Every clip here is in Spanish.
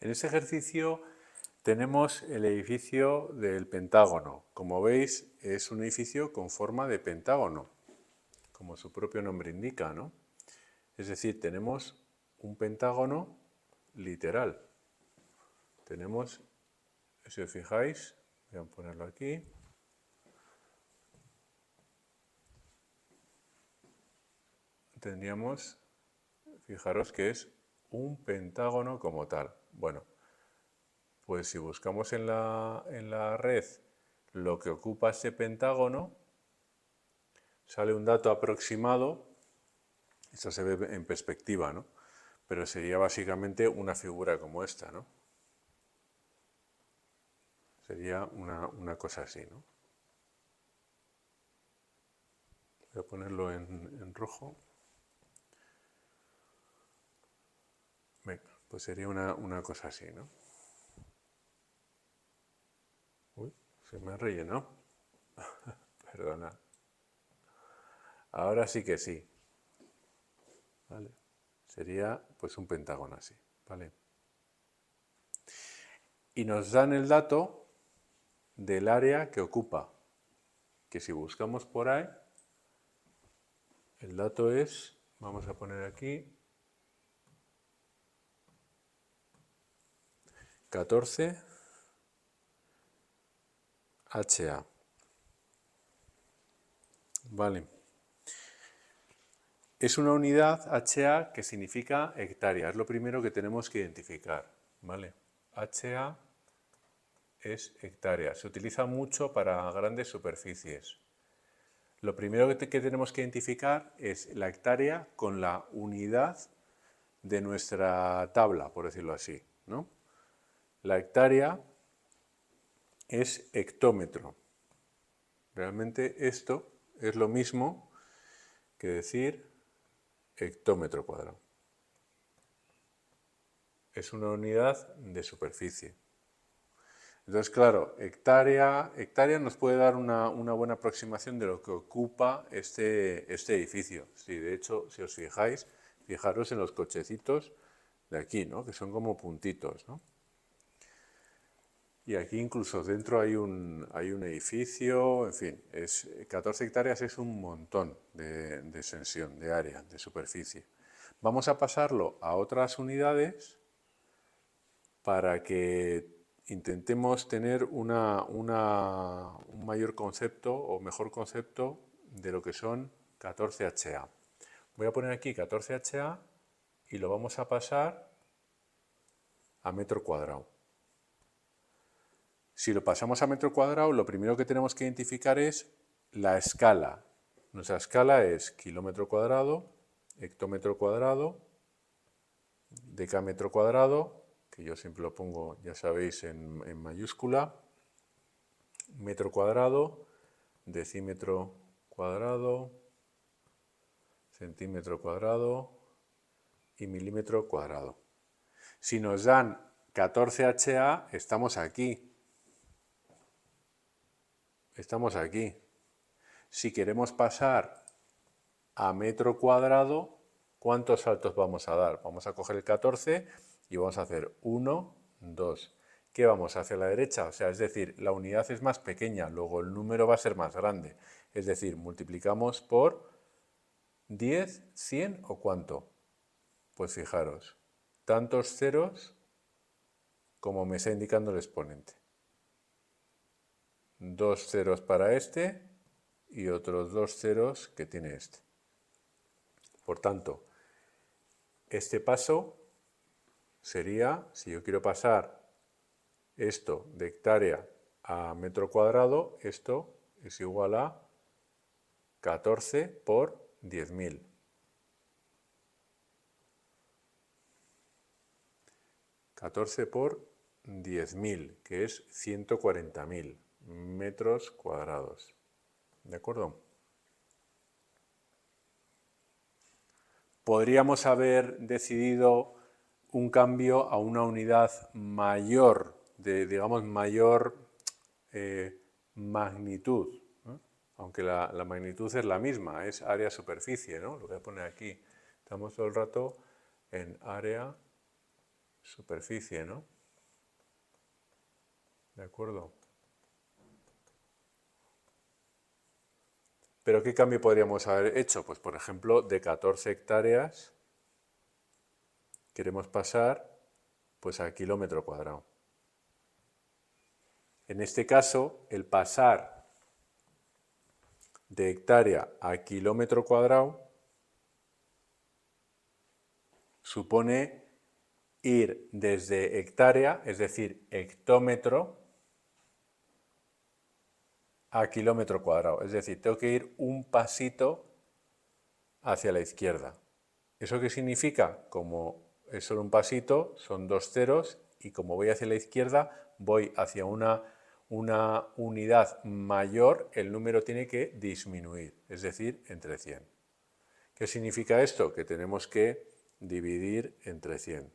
En este ejercicio tenemos el edificio del Pentágono. Como veis, es un edificio con forma de pentágono, como su propio nombre indica, ¿no? Es decir, tenemos un pentágono literal. Tenemos, si os fijáis, voy a ponerlo aquí. Tendríamos, fijaros que es un pentágono como tal. Bueno, pues si buscamos en la red lo que ocupa ese pentágono, sale un dato aproximado. Esto se ve en perspectiva, ¿no? Pero sería básicamente una figura como esta, ¿no? Sería una cosa así, ¿no? Voy a ponerlo en rojo. Venga, pues sería una cosa así, ¿no? Uy, se me ha rellenado. Perdona. Ahora sí que sí. ¿Vale? Sería pues un pentágono así, ¿vale? Y nos dan el dato del área que ocupa, que si buscamos por ahí, el dato es, vamos a poner aquí, 14 HA. Vale. Es una unidad HA que significa hectárea, es lo primero que tenemos que identificar, ¿vale? HA es hectárea, se utiliza mucho para grandes superficies. Lo primero que tenemos que identificar es la hectárea con la unidad de nuestra tabla, por decirlo así, ¿no? La hectárea es hectómetro. Realmente esto es lo mismo que decir hectómetro cuadrado. Es una unidad de superficie. Entonces, claro, hectárea nos puede dar una buena aproximación de lo que ocupa este edificio. Sí, de hecho, si os fijáis, fijaros en los cochecitos de aquí, ¿no? Que son como puntitos, ¿no? Y aquí incluso dentro hay un edificio, en fin, 14 hectáreas es un montón de extensión, de área, de superficie. Vamos a pasarlo a otras unidades para que intentemos tener un mayor concepto o mejor concepto de lo que son 14 HA. Voy a poner aquí 14 HA y lo vamos a pasar a metro cuadrado. Si lo pasamos a metro cuadrado, lo primero que tenemos que identificar es la escala. Nuestra escala es kilómetro cuadrado, hectómetro cuadrado, decámetro cuadrado, que yo siempre lo pongo, ya sabéis, en mayúscula, metro cuadrado, decímetro cuadrado, centímetro cuadrado y milímetro cuadrado. Si nos dan 14 HA, estamos aquí. Estamos aquí. Si queremos pasar a metro cuadrado, ¿cuántos saltos vamos a dar? Vamos a coger el 14 y vamos a hacer 1, 2. ¿Qué vamos hacia la derecha? O sea, es decir, la unidad es más pequeña, luego el número va a ser más grande. Es decir, multiplicamos por 10, 100 o ¿cuánto? Pues fijaros, tantos ceros como me está indicando el exponente. 2 ceros para este y otros 2 ceros que tiene este. Por tanto, este paso sería, si yo quiero pasar esto de hectárea a metro cuadrado, esto es igual a 14 por 10.000. 14 por 10.000, que es 140.000 metros cuadrados. ¿De acuerdo? Podríamos haber decidido un cambio a una unidad mayor, digamos, mayor magnitud, ¿no? Aunque la magnitud es la misma, es área-superficie, ¿no? Lo voy a poner aquí. Estamos todo el rato en área-superficie. superficie, ¿no? ¿De acuerdo? ¿Pero qué cambio podríamos haber hecho? Pues, por ejemplo, de 14 hectáreas queremos pasar pues, a kilómetro cuadrado. En este caso, el pasar de hectárea a kilómetro cuadrado supone ir desde hectárea, es decir, hectómetro, a kilómetro cuadrado. Es decir, tengo que ir un pasito hacia la izquierda. ¿Eso qué significa? Como es solo un pasito, son dos ceros, y como voy hacia la izquierda, voy hacia una unidad mayor, el número tiene que disminuir, es decir, entre 100. ¿Qué significa esto? Que tenemos que dividir entre 100.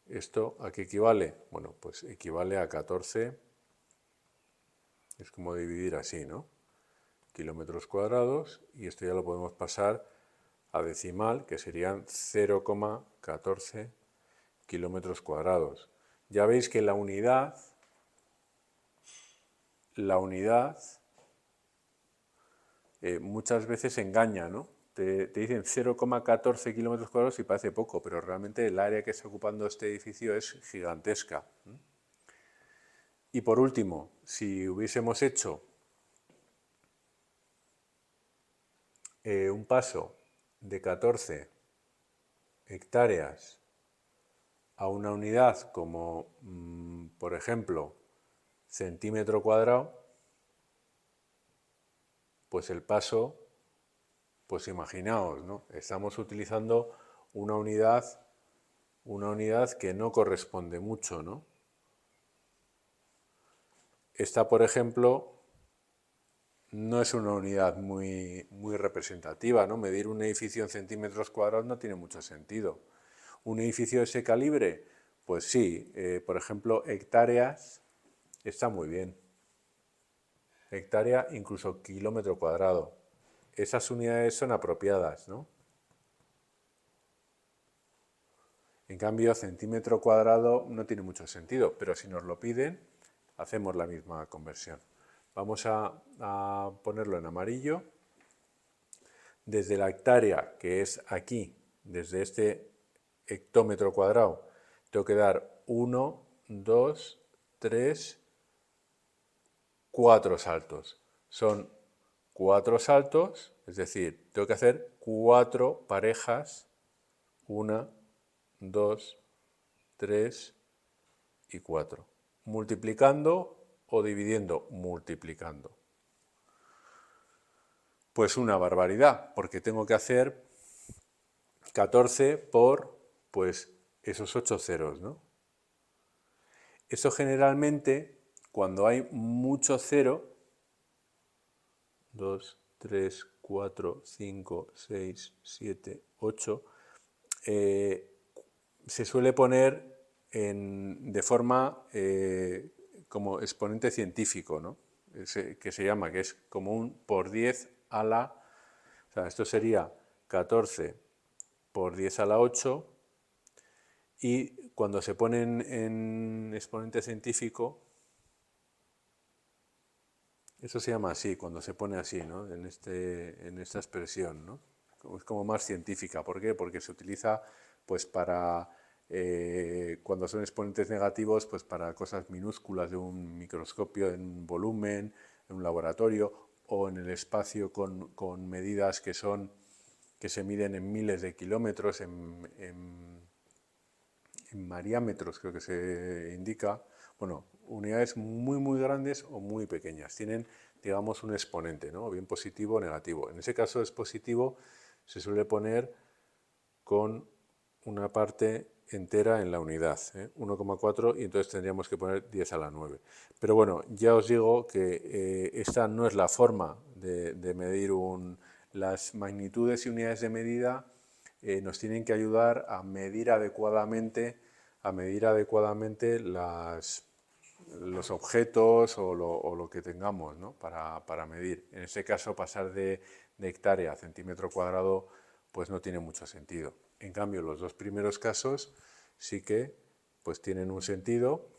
¿Esto a qué equivale? Bueno, pues equivale a 14, es como dividir así, ¿no? Kilómetros cuadrados, y esto ya lo podemos pasar a decimal, que serían 0,14 kilómetros cuadrados. Ya veis que la unidad muchas veces engaña, ¿no? Te dicen 0,14 kilómetros cuadrados y parece poco, pero realmente el área que está ocupando este edificio es gigantesca. Y por último, si hubiésemos hecho un paso de 14 hectáreas a una unidad como, por ejemplo, centímetro cuadrado, pues el paso, pues imaginaos, ¿no? Estamos utilizando una unidad que no corresponde mucho, ¿no? Esta, por ejemplo, no es una unidad muy representativa, ¿no? Medir un edificio en centímetros cuadrados no tiene mucho sentido. ¿Un edificio de ese calibre? Pues sí, por ejemplo, hectáreas está muy bien. Hectárea, incluso kilómetro cuadrado. Esas unidades son apropiadas, ¿no? En cambio, centímetro cuadrado no tiene mucho sentido, pero si nos lo piden, hacemos la misma conversión. Vamos a ponerlo en amarillo. Desde la hectárea, que es aquí, desde este hectómetro cuadrado, tengo que dar 1, 2, 3, 4 saltos. Son 4 saltos, es decir, tengo que hacer 4 parejas, 1, 2, 3 y 4. Multiplicando o dividiendo, multiplicando. Pues una barbaridad, porque tengo que hacer 14 por, pues, esos 8 ceros, ¿no? Eso generalmente, cuando hay mucho cero, 2, 3, 4, 5, 6, 7, 8, se suele poner de forma como exponente científico, ¿no? Que se llama, que es como un por 10 a la... O sea, esto sería 14 por 10 a la 8, y cuando se pone en exponente científico, eso se llama así, cuando se pone así, ¿no? En esta expresión, ¿no? Es como más científica. ¿Por qué? Porque se utiliza pues para, cuando son exponentes negativos, pues para cosas minúsculas de un microscopio, en un volumen, en un laboratorio, o en el espacio con medidas que se miden en miles de kilómetros, en mariámetros creo que se indica. Bueno, unidades muy grandes o muy pequeñas. Tienen, digamos, un exponente, ¿no? Bien positivo o negativo. En ese caso es positivo, se suele poner con una parte entera en la unidad, 1,4, y entonces tendríamos que poner 10 a la 9. Pero bueno, ya os digo que esta no es la forma de medir las magnitudes y unidades de medida. Nos tienen que ayudar a medir adecuadamente los objetos o lo que tengamos, ¿no? para medir. En este caso, pasar de hectárea a centímetro cuadrado pues no tiene mucho sentido. En cambio, los dos primeros casos sí que pues tienen un sentido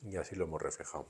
y así lo hemos reflejado.